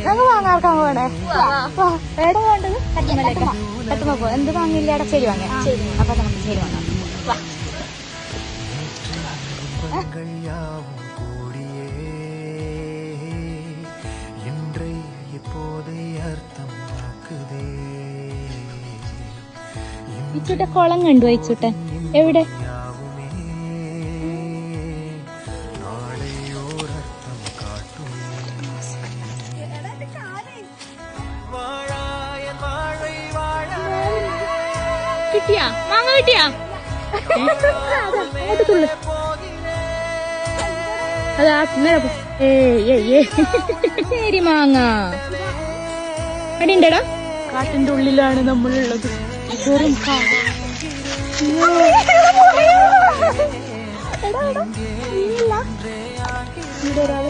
ഞങ്ങൾ വാങ്ങാർക്കാൻ പോണേ. എവിടെ വേണ്ടത്? കട്ടുമ്പോ പോ. എന്ത് വാങ്ങില്ല? ശരി വാങ്ങാം. അപ്പൊ നമുക്ക് ശരി വാങ്ങാം. ഇച്ചൂട്ടെ കുളം കണ്ടു ഇച്ചൂട്ടെ. എവിടെ? കിട്ടിയാ? മാങ്ങ കിട്ടിയാ? അതാ ശരി മാങ്ങ അടിണ്ടടാ. കാട്ടിന്റെ ഉള്ളിലാണ് നമ്മളുള്ളത്. വെറും ഇവിടെ ഒരാള്